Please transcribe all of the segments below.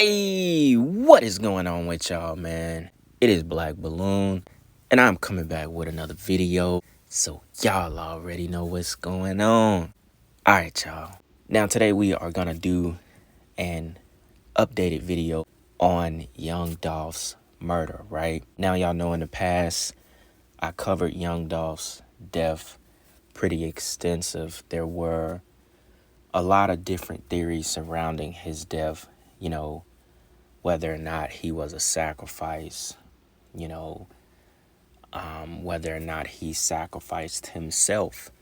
Hey, what is going on with y'all, man? It is Black Balloon, and I'm coming back with another video, so y'all already know what's going on. Alright, y'all. Now, today we are gonna do an updated video on Young Dolph's murder, right? Now, y'all know in the past, I covered Young Dolph's death pretty extensive. There were a lot of different theories surrounding his death, you know, whether or not he was a sacrifice, whether or not he sacrificed himself,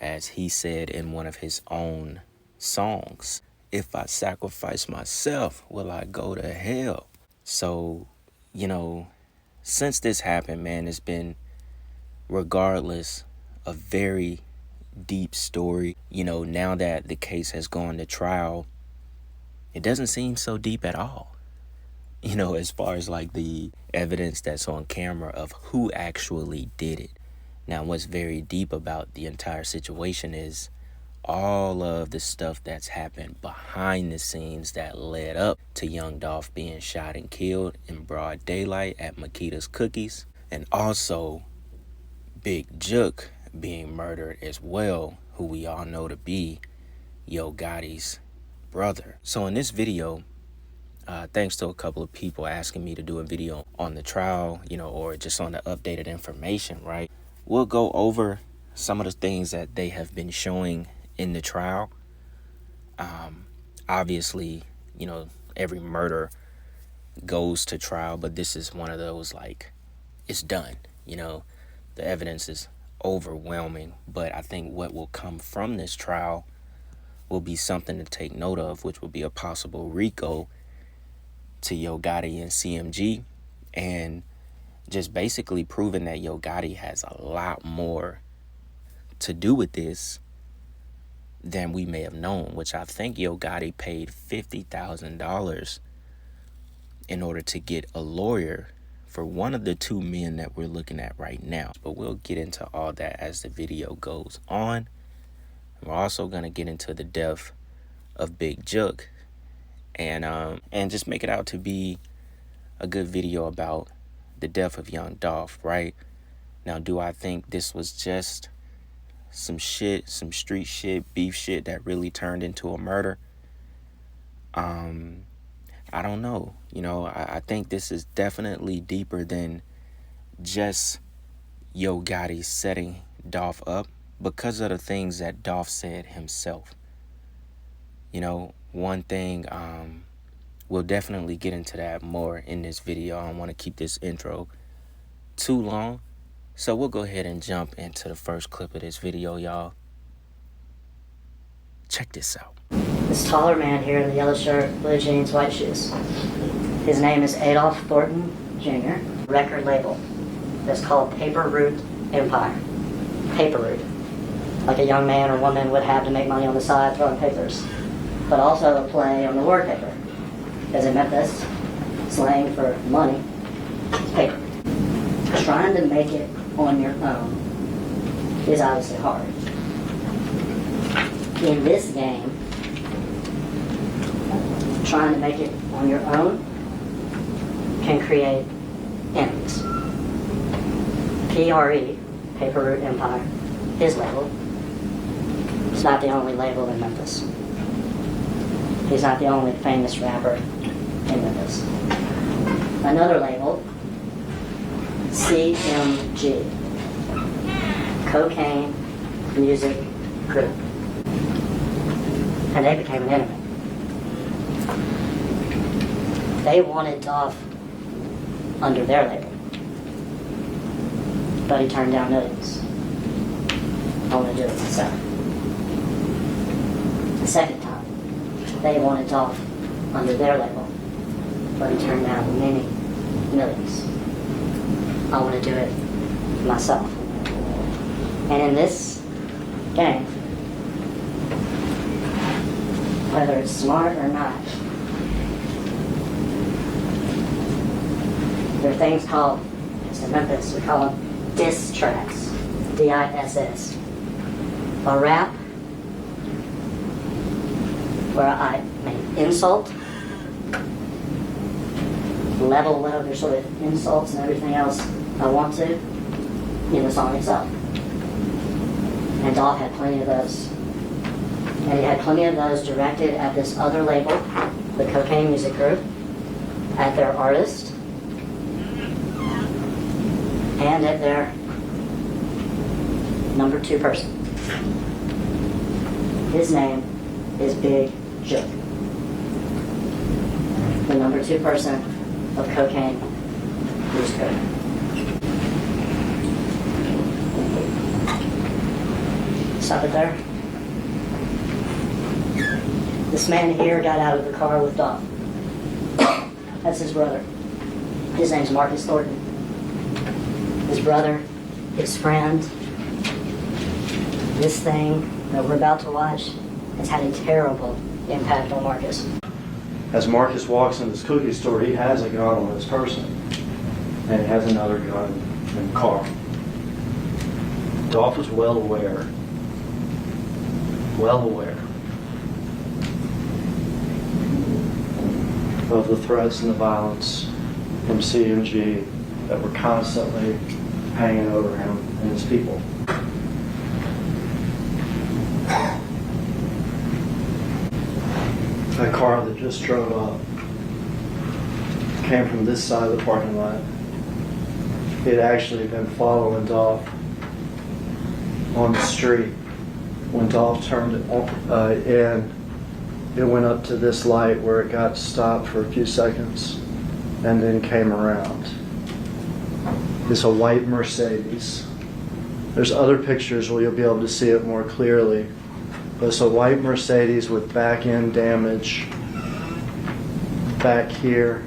as he said in one of his own songs, if I sacrifice myself, will I go to hell? So, since this happened, man, it's been, regardless, a very deep story. Now that the case has gone to trial, it doesn't seem so deep at all. As far as like the evidence that's on camera of who actually did it. Now, what's very deep about the entire situation is all of the stuff that's happened behind the scenes that led up to Young Dolph being shot and killed in broad daylight at Makita's Cookies, and also Big Jook being murdered as well, who we all know to be Yo Gotti's brother. So in this video, thanks to a couple of people asking me to do a video on the trial, or just on the updated information, right? We'll go over some of the things that they have been showing in the trial. Obviously, every murder goes to trial, but this is one of those, like, it's done. The evidence is overwhelming, but I think what will come from this trial will be something to take note of, which will be a possible RICO to Yo Gotti and CMG, and just basically proving that Yo Gotti has a lot more to do with this than we may have known, which I think Yo Gotti paid $50,000 in order to get a lawyer for one of the two men that we're looking at right now. But we'll get into all that as the video goes on. We're also going to get into the death of Big Jook, and just make it out to be a good video about the death of Young Dolph, right? Now, do I think this was just some street shit, beef shit that really turned into a murder? I don't know. I think this is definitely deeper than just Yo Gotti setting Dolph up, because of the things that Dolph said himself. One thing, we'll definitely get into that more in this video. I don't want to keep this intro too long, so we'll go ahead and jump into the first clip of this video, y'all. Check this out. This taller man here in the yellow shirt, blue jeans, white shoes. His name is Adolph Thornton Jr. Record label that's called Paper Route Empire. Paper route, like a young man or woman would have to make money on the side throwing papers, but also a play on the word paper, because in Memphis, slang for money is paper. Trying to make it on your own is obviously hard. In this game, trying to make it on your own can create enemies. PRE, Paper Route Empire, his label, is not the only label in Memphis. He's not the only famous rapper in Memphis. Another label, CMG, Cocaine Music Group. And they became an enemy. They wanted Dolph under their label, but he turned down millions. I want to do it myself. The second time, they wanted Dolph under their label, but he turned down many millions. I want to do it myself. And in this game, whether it's smart or not, there are things called, as in Memphis, we call them diss tracks, D-I-S-S. A rap where I may insult level whatever sort of insults and everything else I want to in the song itself. And Dolph had plenty of those. And he had plenty of those directed at this other label, the Cocaine Music Group, at their artist, and at their number 2 person. His name is Big Jook, the number 2 person of Cocaine Music Group. Stop it there. This man here got out of the car with Dolph. That's his brother. His name's Marcus Thornton. His brother, his friend. This thing that we're about to watch has had a terrible impact on Marcus. As Marcus walks in this cookie store, he has a gun on his person, and he has another gun in the car. Dolph was well aware of the threats and the violence from CMG that were constantly hanging over him and his people. That car that just drove up came from this side of the parking lot. He had actually been following Dolph on the street. When Dolph turned in, it went up to this light where it got stopped for a few seconds and then came around. It's a white Mercedes. There's other pictures where you'll be able to see it more clearly. But it's a white Mercedes with back end damage back here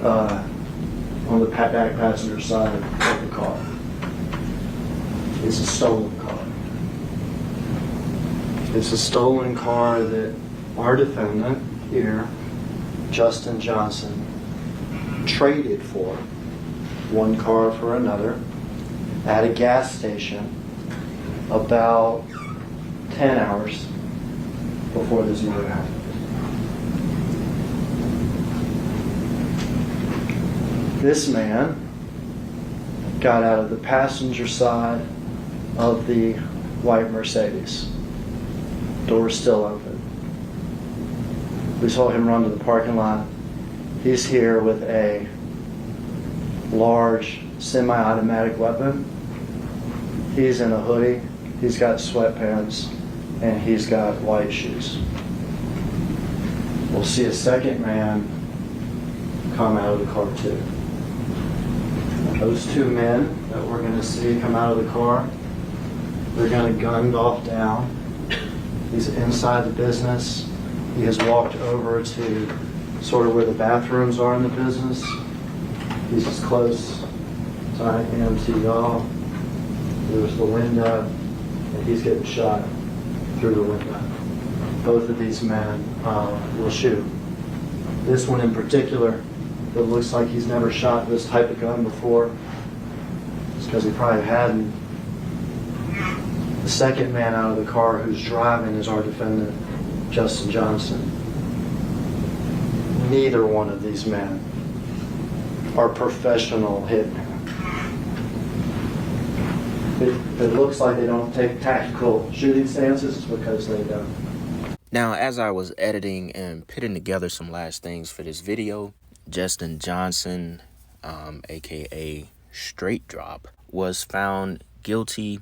on the back passenger side of the car. It's a stolen car. It's a stolen car that our defendant here, Justin Johnson, traded for one car for another at a gas station about 10 hours before this murder happened. This man got out of the passenger side of the white Mercedes. Door was still open. We saw him run to the parking lot. He's here with a large semi-automatic weapon. He's in a hoodie. He's got sweatpants, and he's got white shoes. We'll see a second man come out of the car too. Those 2 men that we're going to see come out of the car, they're going to gun Dolph down. He's inside the business. He has walked over to sort of where the bathrooms are in the business. He's as close as I am to y'all. There's the window, and he's getting shot through the window. Both of these men will shoot. This one in particular, it looks like he's never shot this type of gun before. It's because he probably hadn't. The second man out of the car who's driving is our defendant, Justin Johnson. Neither one of these men are professional hitmen. If it looks like they don't take tactical shooting stances, it's because they don't. Now, as I was editing and putting together some last things for this video, Justin Johnson, aka Straight Drop, was found guilty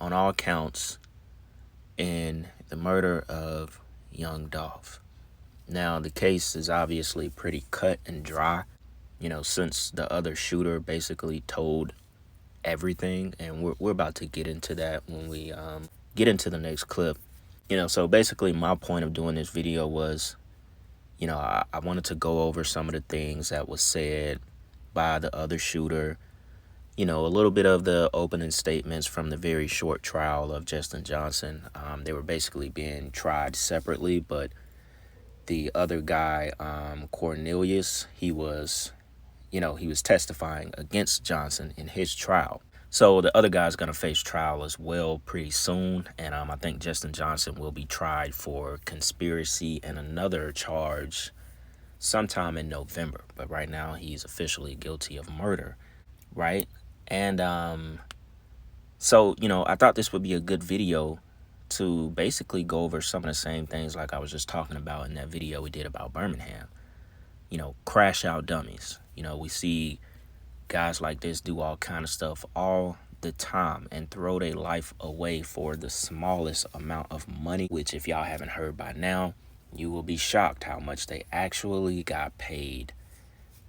on all counts in the murder of young Dolph. Now, the case is obviously pretty cut and dry, since the other shooter basically told everything, and we're about to get into that when we get into the next clip. So basically my point of doing this video was, I wanted to go over some of the things that was said by the other shooter, a little bit of the opening statements from the very short trial of Justin Johnson. They were basically being tried separately, but the other guy, Cornelius, he was testifying against Johnson in his trial. So the other guy's going to face trial as well pretty soon. And I think Justin Johnson will be tried for conspiracy and another charge sometime in November. But right now he's officially guilty of murder, right? And so, I thought this would be a good video to basically go over some of the same things like I was just talking about in that video we did about Birmingham. Crash out dummies. We see guys like this do all kind of stuff all the time and throw their life away for the smallest amount of money, which if y'all haven't heard by now, you will be shocked how much they actually got paid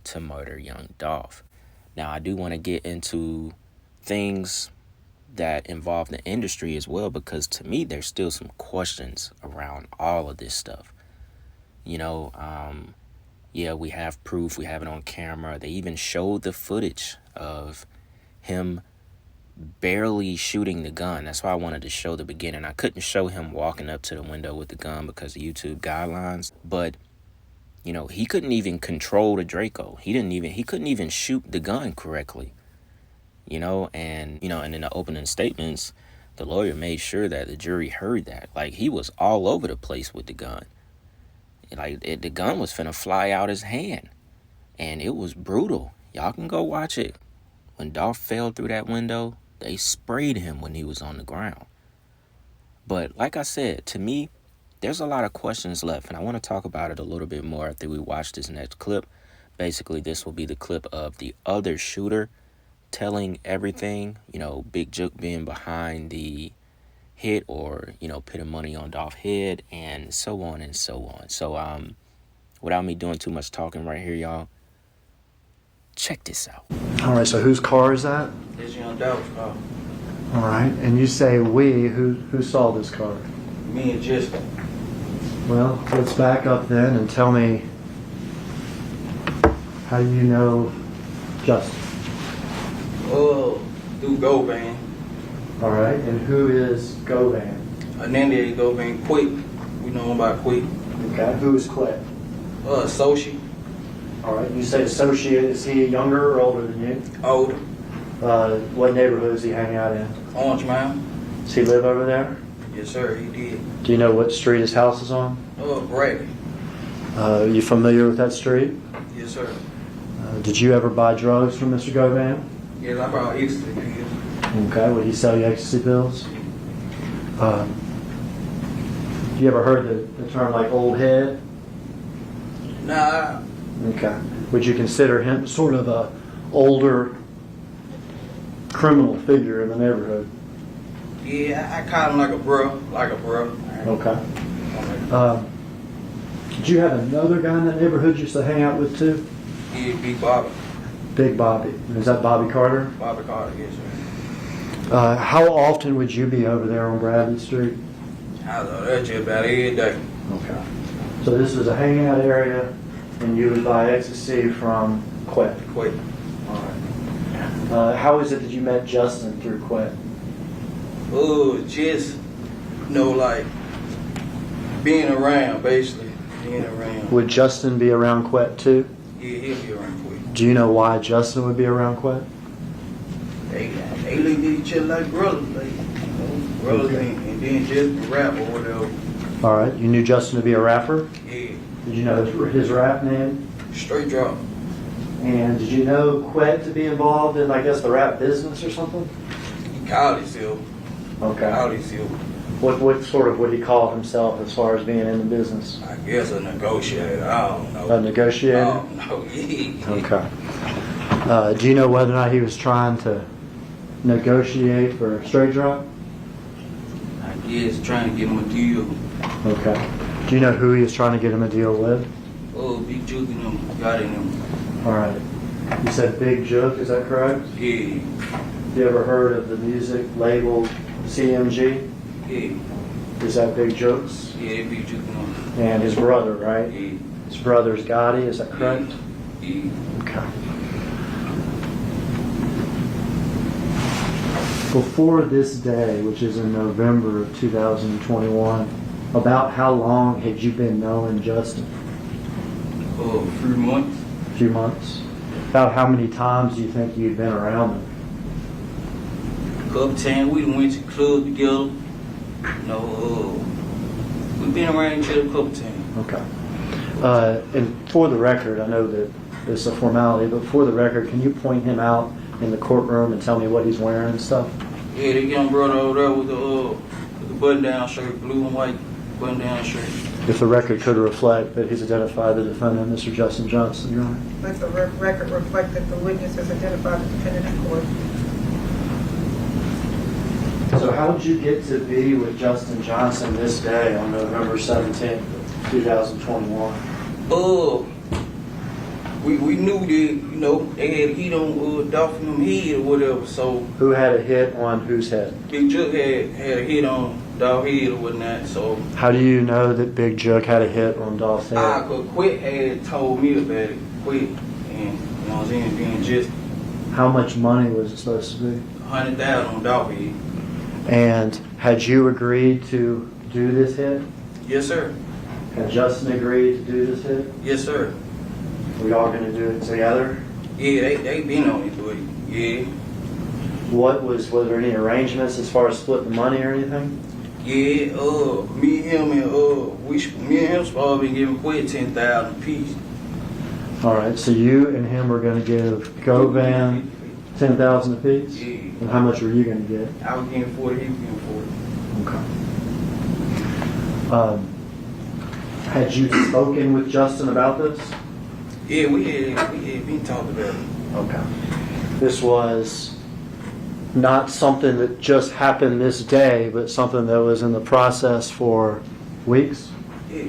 to murder young Dolph. Now, I do want to get into things that involve the industry as well, because to me, there's still some questions around all of this stuff. Yeah, we have proof. We have it on camera. They even showed the footage of him barely shooting the gun. That's why I wanted to show the beginning. I couldn't show him walking up to the window with the gun because of YouTube guidelines. But, he couldn't even control the Draco. He couldn't even shoot the gun correctly. And in the opening statements, the lawyer made sure that the jury heard that. Like, he was all over the place with the gun. The gun was finna fly out his hand. And it was brutal. Y'all can go watch it. When Dolph fell through that window, they sprayed him when he was on the ground. But like I said, to me, there's a lot of questions left. And I want to talk about it a little bit more after we watch this next clip. Basically, this will be the clip of the other shooter telling everything. Big Jook being behind the hit or, putting money on Dolph's head and so on and so on. So, without me doing too much talking right here, y'all, check this out. All right, so whose car is that? It's young Dolph's car. All right, and you say we, who saw this car? Me and Jessica. Well, let's back up then and tell me, how do you know Justin? Through Govan. All right, and who is Govan? Ananda Govan Quick. We know him by Quick. Okay, who is Quick? Associate. All right, you say associate. Is he younger or older than you? Older. What neighborhood does he hang out in? Orange Mountain. Does he live over there? Yes, sir, he did. Do you know what street his house is on? Bradley. You familiar with that street? Yes, sir. Did you ever buy drugs from Mr. Govan? Yes, I brought ecstasy pills. Okay, would he sell you ecstasy pills? You ever heard the term like old head? Nah. Okay. Would you consider him sort of a older criminal figure in the neighborhood? Yeah, I call him like a bro. Okay. Did you have another guy in that neighborhood you used to hang out with too? Yeah, Big Bobby. Big Bobby. Is that Bobby Carter? Bobby Carter, yes, sir. How often would you be over there on Bradley Street? I know that's just about every day. Okay. So this was a hangout area, and you would buy ecstasy from Quet. Quick. All right. How is it that you met Justin through Quet? Just, like, being around, basically. Being around. Would Justin be around Quet too? Yeah, he'll be around quick. Do you know why Justin would be around Quet? They look at each other like brothers, brothers, Okay. and then just rap or whatever. All right. You knew Justin to be a rapper? Yeah, Did you know his rap name? straight drop. And did you know Quet to be involved in, I guess, the rap business or something? He called himself. Okay. Called himself. What sort of would he call himself as far as being in the business? I guess a negotiator. I don't know. A negotiator? I don't know. Yeah. Okay. Do you know whether or not he was trying to negotiate for Straight Drop? I guess trying to get him a deal. Okay. Do you know who he was trying to get him a deal with? Big Juke and them got in him. All right. You said Big Jook, is that correct? Yeah, You ever heard of the music label CMG? yeah, Is that Big Jook's? yeah, Big Juke and them. And his brother, right? Yeah, His brother's Gotti, is that correct? yeah. Okay. Before this day, which is in November of 2021, about how long had you been knowing Justin? A few months. A few months. About how many times do you think you'd been around him? Couple times we done went to the club together. We've been around each other a couple times. Okay. And for the record, I know that it's a formality, but for the record, can you point him out in the courtroom and tell me what he's wearing and stuff? Yeah, the young brother over there with the button-down shirt, blue and white button-down shirt. If the record could reflect that he's identified the defendant, Mr. Justin Johnson, Your Honor. Let the record reflect that the witness has identified the defendant in court. So how did you get to be with Justin Johnson this day on November 17th, 2021? We knew that, you know, they had heat on Dolph and them head or whatever, so Who had a hit on whose head? Big Jug had a hit on Dolph head or whatnot, so How do you know that Big Jug had a hit on Dolph's head? Quit had told me about it, Quit, and you know what I'm saying, being just How much money was it supposed to be? 100,000 on Dolph head. And had you agreed to do this hit? Yes, sir. Had Justin agreed to do this hit? Yes, sir. We all going to do it together? Yeah, they been on it, but yeah. Was there any arrangements as far as splitting the money or anything? Yeah, me and him supposed to be giving Quit 10,000 apiece. All right, so you and him were going to give Govan 10,000 apiece? Yeah. And how much were you going to get? I was getting 40, he was getting 40. Okay. Had you spoken with Justin about this? Yeah, we had been talking about it. Okay. This was not something that just happened this day, but something that was in the process for weeks? Yeah,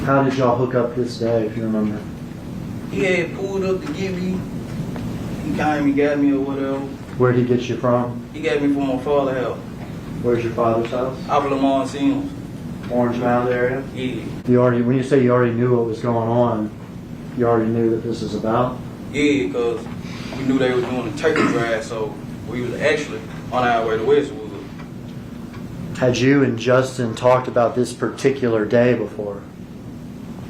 How did y'all hook up this day, if you remember? he had pulled up to get me. He came and got me or whatever. Where did he get you from? He got me from my father's house. Where's your father's house? Out of Lamont Sims. Orange Mound area? Yeah. When you say you already knew what was going on, you already knew that this is about? Yeah, because we knew they were doing a turkey drive, so we was actually on our way to Westwood. Had you and Justin talked about this particular day before?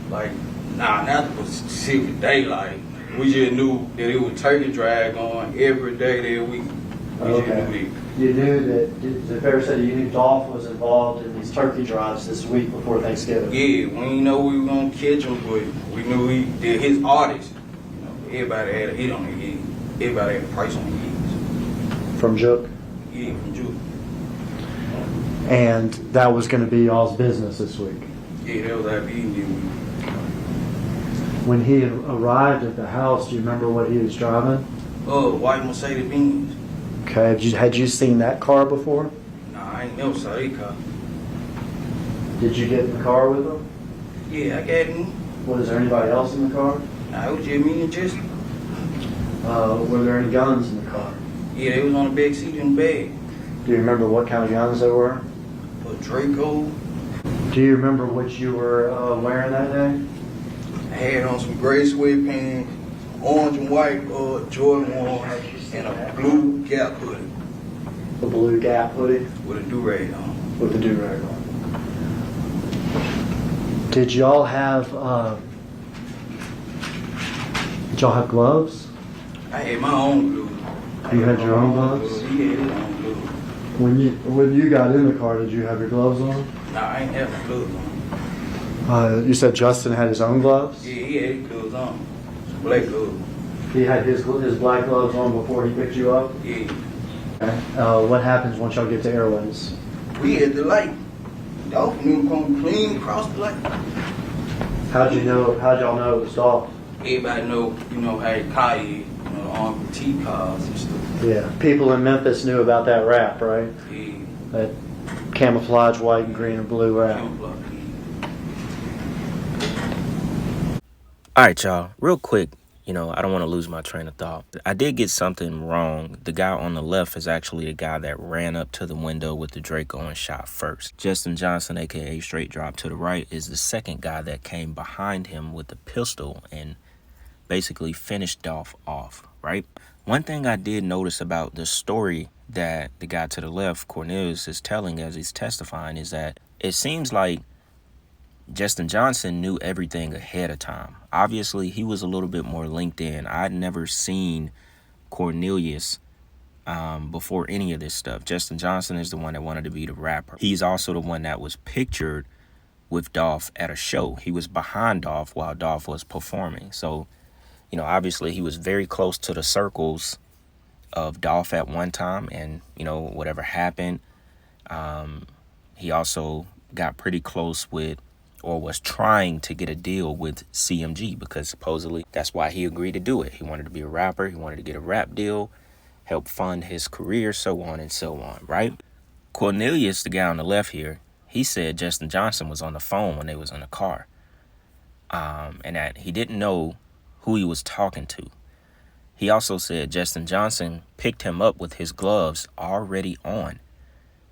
Like, nah, not the specific day. Like, we just knew that it was turkey drive going every day that week. We just knew that. You knew that, is it fair to say that you knew Dolph was involved in these turkey drives this week before Thanksgiving? Yeah, we didn't know we were going to catch him, but we knew he did his artists. You know, everybody had a hit on their head. Everybody had a price on their heads. From Jook? Yeah, from Juke. And that was going to be y'all's business this week? Yeah, that was our beating this week. When he arrived at the house, do you remember what he was driving? White Mercedes Benz. Okay, had you seen that car before? Nah, I ain't never saw that car. Did you get in the car with him? Yeah, I got him. Was there anybody else in the car? Nah, it was just me and Justin. Were there any guns in the car? Yeah, they was on the back seat in the bag. Do you remember what kind of guns they were? A Draco. Do you remember what you were wearing that day? I had on some gray sweatpants, orange and white Jordan 1s, and a blue Gap hoodie. The blue Gap hoodie? With a do-rag on. With the do-rag on. Did y'all have gloves? I had my own glue. You had your own gloves? He had his own glue. When you got in the car, did you have your gloves on? Nah, I ain't have no gloves on. You said Justin had his own gloves? Yeah, he had his gloves on. Some black gloves. He had his black gloves on before he picked you up? Yeah. Okay. What happens once y'all get to Airways? We had the light. Dolph knew come clean across the light. How'd y'all know it was Dolph? Everybody know, how he car is, the armed T cars and stuff. Yeah. People in Memphis knew about that wrap, right? Yeah. That camouflage white and green and blue wrap. Camouflage. All right, y'all. Real quick, I don't want to lose my train of thought. I did get something wrong. The guy on the left is actually the guy that ran up to the window with the Draco and shot first. Justin Johnson, a.k.a. Straight Drop to the right, is the second guy that came behind him with the pistol and basically finished Dolph off, right? One thing I did notice about the story that the guy to the left, Cornelius, is telling as he's testifying is that it seems like Justin Johnson knew everything ahead of time. Obviously, he was a little bit more linked in. I'd never seen Cornelius before any of this stuff. Justin Johnson is the one that wanted to be the rapper. He's also the one that was pictured with Dolph at a show. He was behind Dolph while Dolph was performing. So, you know, obviously he was very close to the circles of Dolph at one time, and, you know, whatever happened, he also got pretty close with, or was trying to get a deal with CMG, because supposedly that's why he agreed to do it. He wanted to be a rapper. He wanted to get a rap deal, help fund his career, so on and so on, right? Cornelius, the guy on the left here, he said Justin Johnson was on the phone when they was in the car, and that he didn't know who he was talking to. He also said Justin Johnson picked him up with his gloves already on,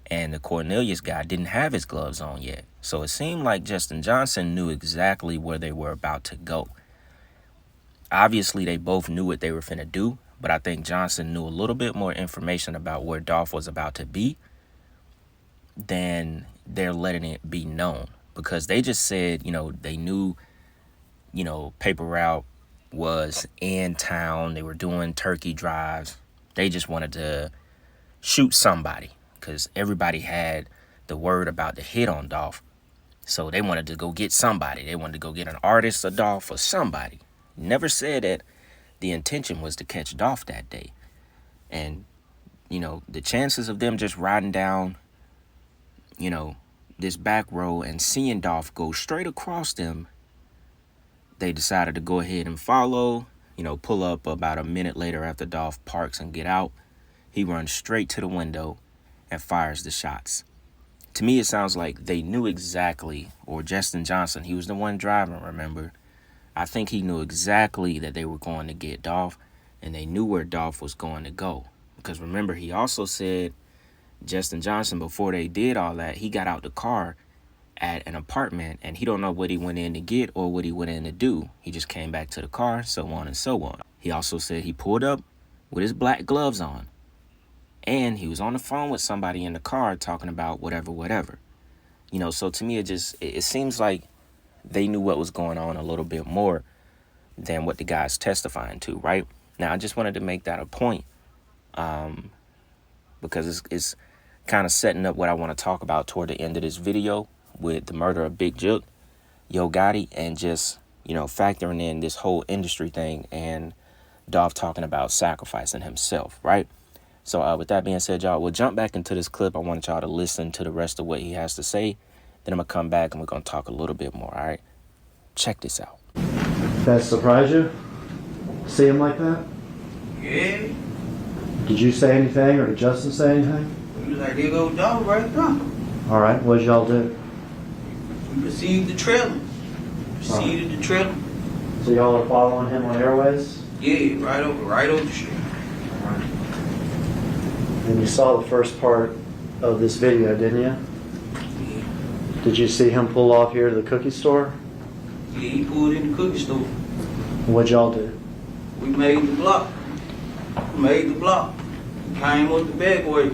and the Cornelius guy didn't have his gloves on yet. So it seemed like Justin Johnson knew exactly where they were about to go. Obviously, they both knew what they were finna do, but I think Johnson knew a little bit more information about where Dolph was about to be than they're letting it be known, because they just said, you know, they knew, you know, Paper Route was in town. They were doing turkey drives. They just wanted to shoot somebody because everybody had the word about the hit on Dolph. So they wanted to go get somebody. They wanted to go get an artist, a Dolph, or somebody. Never said that the intention was to catch Dolph that day. And, you know, the chances of them just riding down, you know, this back row and seeing Dolph go straight across them, they decided to go ahead and follow, you know, pull up about a minute later after Dolph parks and get out. He runs straight to the window and fires the shots. To me, it sounds like they knew exactly, or Justin Johnson, he was the one driving, remember? I think he knew exactly that they were going to get Dolph, and they knew where Dolph was going to go. Because remember, he also said, Justin Johnson, before they did all that, he got out the car at an apartment, and he don't know what he went in to get or what he went in to do. He just came back to the car, so on and so on. He also said he pulled up with his black gloves on, and he was on the phone with somebody in the car talking about whatever. You know, so to me, it seems like they knew what was going on a little bit more than what the guy's testifying to, right? Now, I just wanted to make that a point, because it's kind of setting up what I want to talk about toward the end of this video with the murder of Big Jook, Yo Gotti, and just, you know, factoring in this whole industry thing and Dolph talking about sacrificing himself, right? So with that being said, y'all, we'll jump back into this clip. I want y'all to listen to the rest of what he has to say. Then I'm going to come back and we're going to talk a little bit more, all right? Check this out. That surprised you? See him like that? Yeah. Did you say anything, or did Justin say anything? We was like, there go Dolph right now. All right, what did y'all do? We received the trailer. Received the trailer. So y'all are following him on Airways? Yeah, right over the street. All right. And you saw the first part of this video, didn't you? Yeah. Did you see him pull off here to the cookie store? Yeah, he pulled in the cookie store. What'd y'all do? We made the block. Came with the bagway.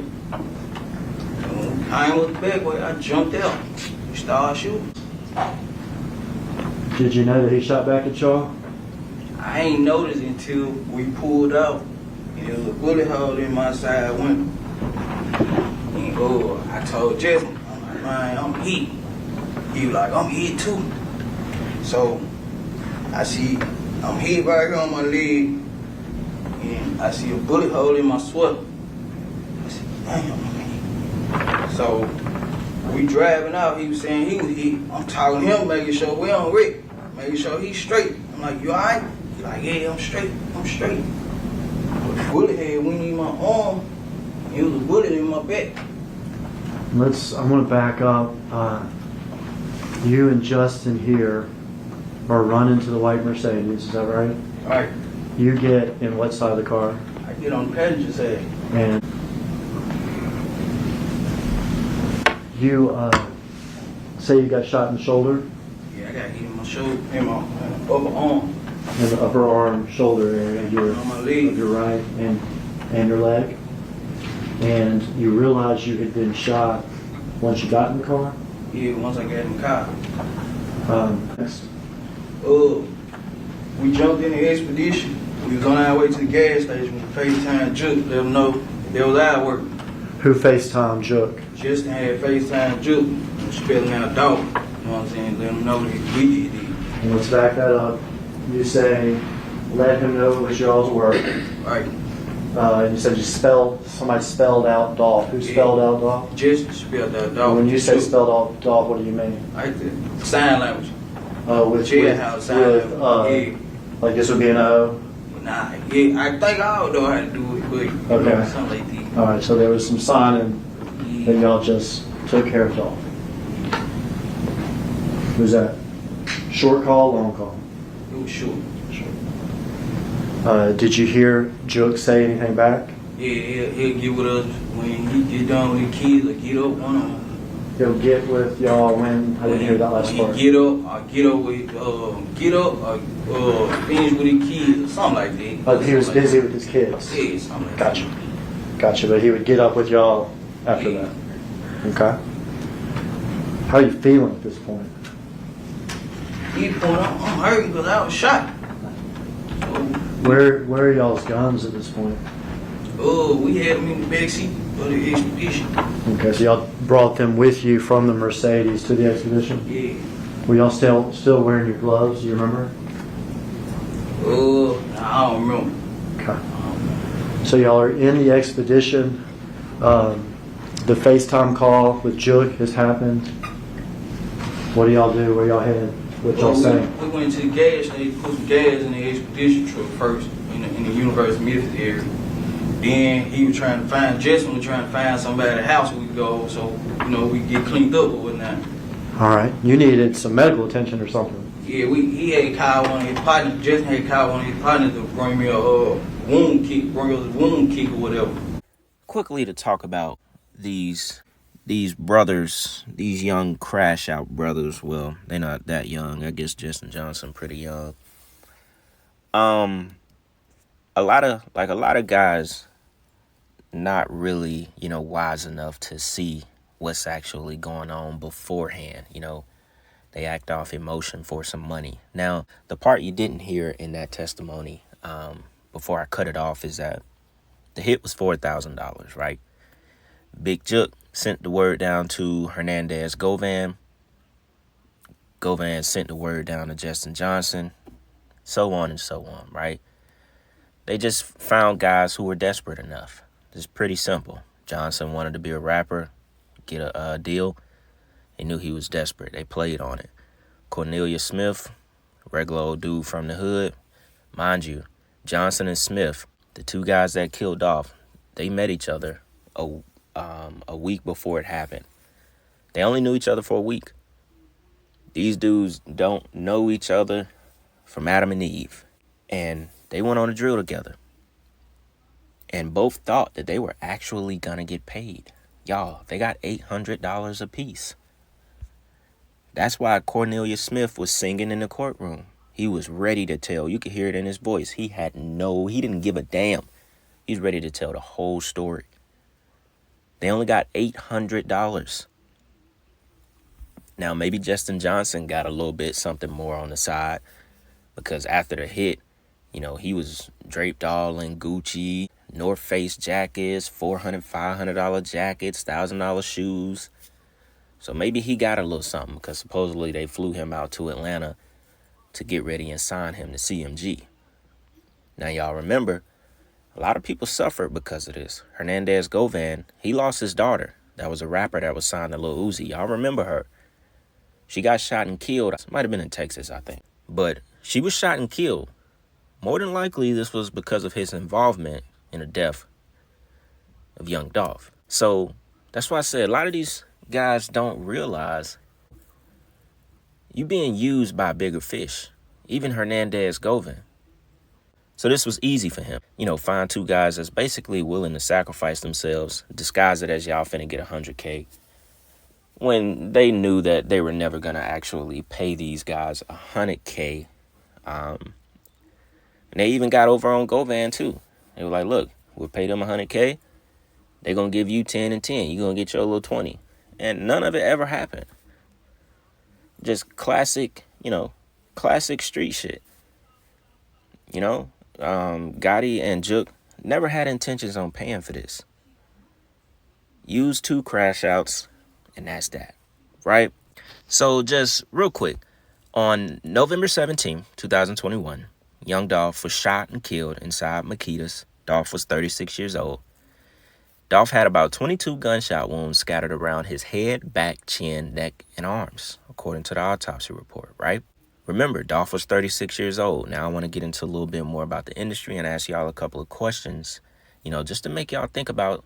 I jumped out. Started shooting. Did you know that he shot back at y'all? I ain't noticed until we pulled out. And there was a bullet hole in my side window. And I told Jesse, I'm like, man, I'm hit. He was like, I'm hit too. So I see I'm hit right here on my leg. And I see a bullet hole in my sweater. I said, damn, I'm hit. So we driving out, he was saying he was hit. I'm talking to him, making sure we on Rick, making sure he's straight. I'm like, you alright? He's like, yeah, I'm straight. But the bullet head went in my arm, and it was a bullet in my back. I'm gonna back up. You and Justin here are running to the white Mercedes, is that right? Right. You get in what side of the car? I get on the passenger side. And you say you got shot in the shoulder? Yeah, I got hit in my shoulder, in my upper arm. In the upper arm, shoulder area of On my leg. your right and your leg. And you realized you had been shot once you got in the car? Yeah, once I got in the car. Next. We jumped in the expedition. We was on our way to the gas station. We FaceTime Juke, let him know They was out work. Who FaceTime Jook? Justin had FaceTime Juke, spelling out Dolph. You know what I'm saying? Let him know that we did it. And let's back that up. You say, let him know it was y'all's work. Right. You said somebody spelled out Dolph. Who spelled out Dolph? Justin spelled out Dolph. When you say spelled out Dolph, what do you mean? Like the sign language. With Jailhouse sign language. like this would be an O? Nah, yeah, I think I don't know how to do it, but you know, something like that. All right, so there was some signing, then y'all just took care of Dolph. Who's that? Short call, long call? It was short. Did you hear Jook say anything back? Yeah, he'll get with us when he get done with the kids or get up one of them. He'll get with y'all when? I didn't hear that last part. Get up, or finish with the kids or something like that. But he was busy with his kids. Yeah, something like that. Gotcha, but he would get up with y'all after that. Okay. How are you feeling at this point? I'm hurting because I was shot. Where are y'all's guns at this point? We had them in the backseat of the expedition. Okay, so y'all brought them with you from the Mercedes to the expedition? Yeah. Were y'all still wearing your gloves? Do you remember? I don't remember. Okay. So y'all are in the expedition. The FaceTime call with Jook has happened. What do y'all do? Where y'all headed? What y'all saying? We went to the gas station, put some gas in the expedition truck first in the University of Memphis area. Then Justin was trying to find somebody at the house we could go so, we could get cleaned up or whatnot. All right. You needed some medical attention or something. Yeah, he had called one of his partners. Justin had called one of his partners to bring me a wound kick or whatever. Quickly to talk about these brothers, these young crash out brothers. Well, they're not that young. I guess Justin Johnson pretty young. A lot of guys not really, wise enough to see what's actually going on beforehand. They act off emotion for some money. Now, the part you didn't hear in that testimony, before I cut it off, is that the hit was $4,000, right? Big Jook sent the word down to Hernandez Govan. Govan sent the word down to Justin Johnson, so on and so on, right? They just found guys who were desperate enough. It's pretty simple. Johnson wanted to be a rapper, get a deal. They knew he was desperate. They played on it. Cornelius Smith, regular old dude from the hood. Mind you, Johnson and Smith, the two guys that killed Dolph, they met each other a week before it happened. They only knew each other for a week. These dudes don't know each other from Adam and Eve. And they went on a drill together. And both thought that they were actually going to get paid. Y'all, they got $800 a piece. That's why Cornelius Smith was singing in the courtroom. He was ready to tell. You could hear it in his voice. He didn't give a damn. He's ready to tell the whole story. They only got $800. Now, maybe Justin Johnson got a little bit something more on the side, because after the hit, he was draped all in Gucci, North Face jackets, $400, $500 jackets, $1,000 shoes. So maybe he got a little something, because supposedly they flew him out to Atlanta to get ready and sign him to CMG. Now, y'all remember, a lot of people suffered because of this. Hernandez Govan, he lost his daughter. That was a rapper that was signed to Lil Uzi. Y'all remember her. She got shot and killed. It might have been in Texas, I think. But she was shot and killed. More than likely, this was because of his involvement in the death of young Dolph. So that's why I said a lot of these guys don't realize you being used by bigger fish. Even Hernandez Govan. So this was easy for him. Find two guys that's basically willing to sacrifice themselves, disguise it as y'all finna get $100K, when they knew that they were never going to actually pay these guys $100K. And they even got over on Govan, too. They were like, look, we'll pay them $100K. They're going to give you 10 and 10. You're going to get your little 20. And none of it ever happened. Just classic, classic street shit. Gotti and Jook never had intentions on paying for this. Use 2 crash outs, and that's that, right? So just real quick, on November 17th, 2021, young Dolph was shot and killed inside Makita's. Dolph was 36 years old. Dolph had about 22 gunshot wounds scattered around his head, back, chin, neck, and arms, according to the autopsy report, right? Remember, Dolph was 36 years old. Now I want to get into a little bit more about the industry and ask y'all a couple of questions, just to make y'all think about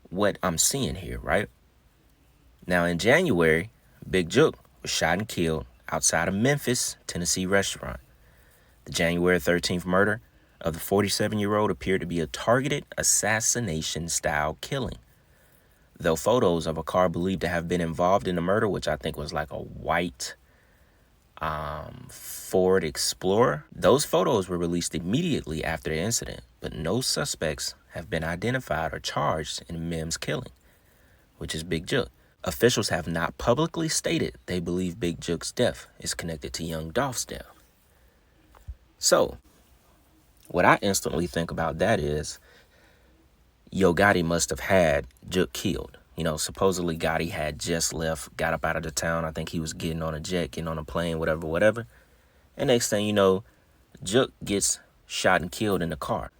what I'm seeing here, right? Now in January, Big Jook was shot and killed outside a Memphis, Tennessee restaurant. The January 13th murder of the 47-year-old appeared to be a targeted assassination-style killing. Though photos of a car believed to have been involved in the murder, which I think was like a white Ford Explorer, those photos were released immediately after the incident, but no suspects have been identified or charged in Mim's killing, which is Big Jook. Officials have not publicly stated they believe Big Jook's death is connected to young Dolph's death. So, what I instantly think about that is, Yo Gotti must have had Jook killed. Supposedly Gotti had just left, got up out of the town. I think he was getting on a jet, getting on a plane, whatever. And next thing you know, Jook gets shot and killed in the car.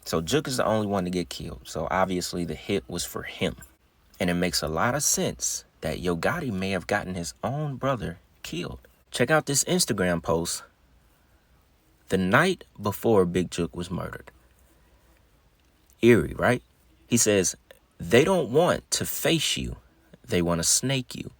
So Jook is the only one to get killed. So obviously the hit was for him. And it makes a lot of sense that Yo Gotti may have gotten his own brother killed. Check out this Instagram post the night before Big Jook was murdered. Eerie, right? He says, "They don't want to face you. They want to snake you.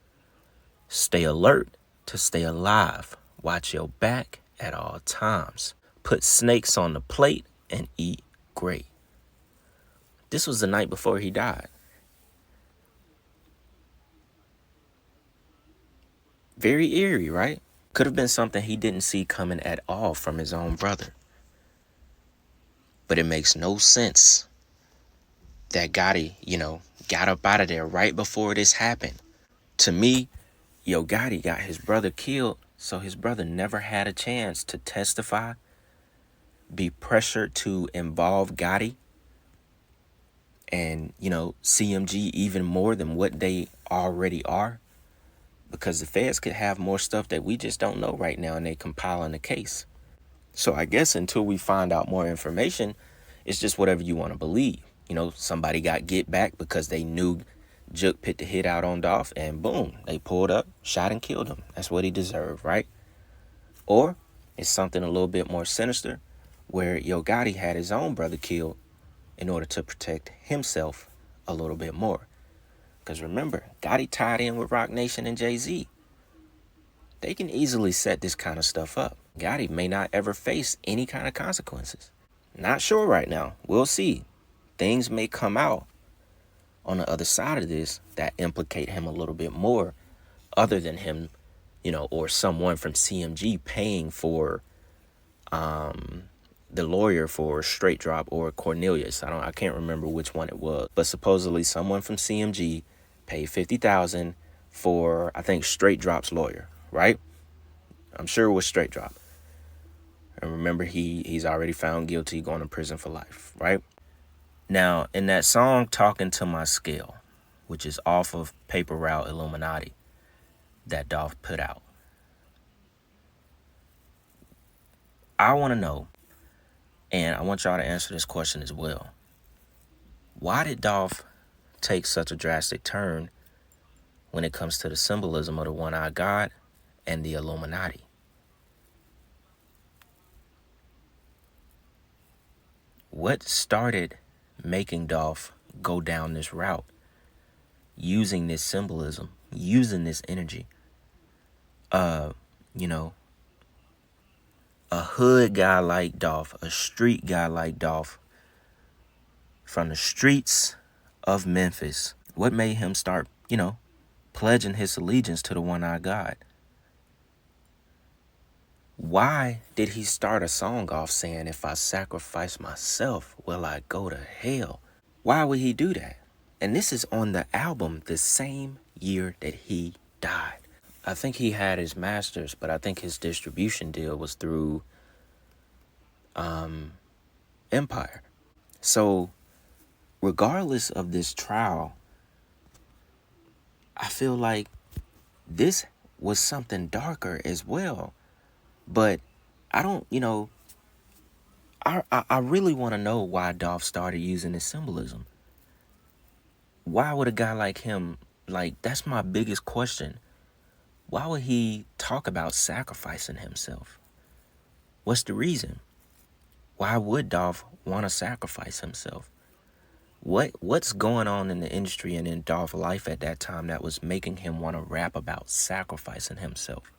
Stay alert to stay alive. Watch your back at all times. Put snakes on the plate and eat great." This was the night before he died. Very eerie, right? Could have been something he didn't see coming at all from his own brother. But it makes no sense that Gotti, got up out of there right before this happened. To me, Yo Gotti got his brother killed, so his brother never had a chance to testify, be pressured to involve Gotti, and, CMG even more than what they already are. Because the feds could have more stuff that we just don't know right now, and they compiling the case. So I guess until we find out more information, it's just whatever you want to believe. Somebody got get back because they knew Jook put the hit out on Dolph, and boom, they pulled up, shot and killed him. That's what he deserved, right? Or it's something a little bit more sinister, where Yo Gotti had his own brother killed in order to protect himself a little bit more. Because remember, Gotti tied in with Roc Nation and Jay-Z. They can easily set this kind of stuff up. Gotti may not ever face any kind of consequences. Not sure right now. We'll see. Things may come out on the other side of this that implicate him a little bit more, other than him, or someone from CMG paying for the lawyer for Straight Drop or Cornelius. I can't remember which one it was, but supposedly someone from CMG paid $50,000 for, I think, Straight Drop's lawyer, right? I'm sure it was Straight Drop. And remember, he's already found guilty, going to prison for life, right? Now, in that song, Talking to My Scale, which is off of Paper Route Illuminati, that Dolph put out, I want to know, and I want y'all to answer this question as well. Why did Dolph take such a drastic turn when it comes to the symbolism of the one-eyed God and the Illuminati? What started making Dolph go down this route, using this symbolism, using this energy? A hood guy like Dolph, a street guy like Dolph, from the streets of Memphis. What made him start, pledging his allegiance to the one-eyed God? Why did he start a song off saying, "If I sacrifice myself, will I go to hell"? Why would he do that? And this is on the album the same year that he died. I think he had his masters, but I think his distribution deal was through Empire. So regardless of this trial I feel like this was something darker as well. But I don't, I really want to know why Dolph started using this symbolism. Why would a guy like him, like, that's my biggest question. Why would he talk about sacrificing himself? What's the reason? Why would Dolph want to sacrifice himself? What's going on in the industry and in Dolph's life at that time that was making him want to rap about sacrificing himself?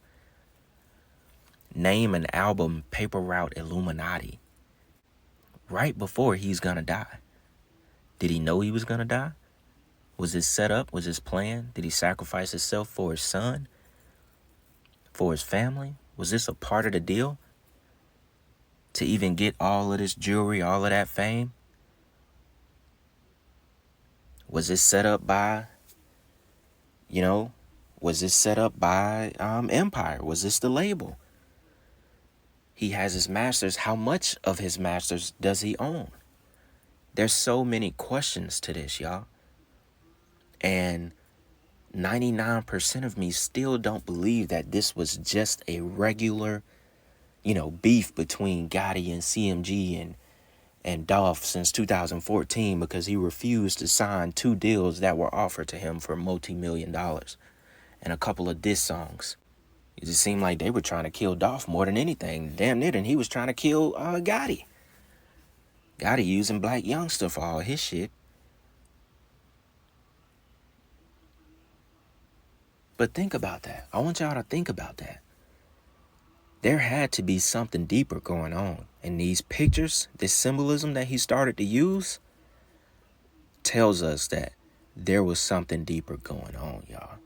Name an album, Paper Route Illuminati, right before he's gonna die. Did he know he was gonna die? Was this set up? Was this planned? Did he sacrifice himself for his son? For his family? Was this a part of the deal? To even get all of this jewelry, all of that fame? Was this set up by, was this set up by Empire? Was this the label? He has his masters. How much of his masters does he own? There's so many questions to this, y'all. And 99% of me still don't believe that this was just a regular, beef between Gotti and CMG and Dolph since 2014 because he refused to sign 2 deals that were offered to him for multi-million dollars and a couple of diss songs. It just seemed like they were trying to kill Dolph more than anything. Damn near, and he was trying to kill Gotti. Gotti using Black Youngster for all his shit. But think about that. I want y'all to think about that. There had to be something deeper going on. And these pictures, this symbolism that he started to use, tells us that there was something deeper going on, y'all.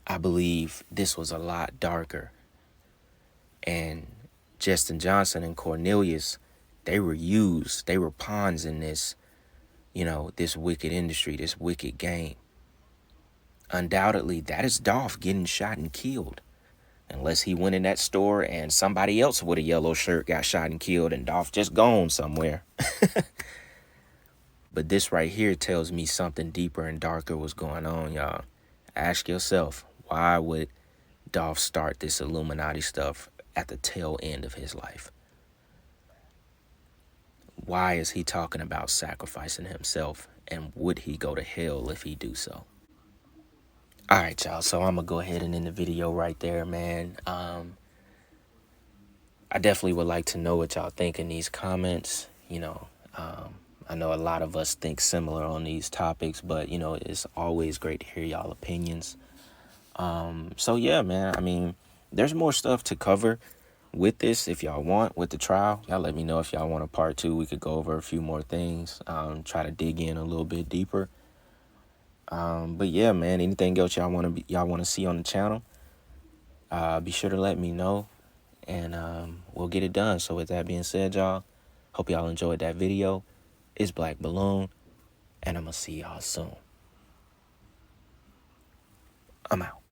I believe this was a lot darker. And Justin Johnson and Cornelius, they were used. They were pawns in this, this wicked industry, this wicked game. Undoubtedly, that is Dolph getting shot and killed. Unless he went in that store and somebody else with a yellow shirt got shot and killed and Dolph just gone somewhere. But this right here tells me something deeper and darker was going on, y'all. Ask yourself, why would Dolph start this Illuminati stuff at the tail end of his life? Why is he talking about sacrificing himself, and would he go to hell if he do so? All right, y'all, so I'm going to go ahead and end the video right there, man. I definitely would like to know what y'all think in these comments. I know a lot of us think similar on these topics, but, it's always great to hear y'all opinions. So, yeah, man, I mean, there's more stuff to cover with this if y'all want, with the trial. Y'all let me know if y'all want a part 2. We could go over a few more things, try to dig in a little bit deeper. But yeah, man, anything else y'all want to see on the channel, be sure to let me know, and we'll get it done. So with that being said, y'all, hope y'all enjoyed that video. It's Black Balloon, and I'm gonna see y'all soon. I'm out.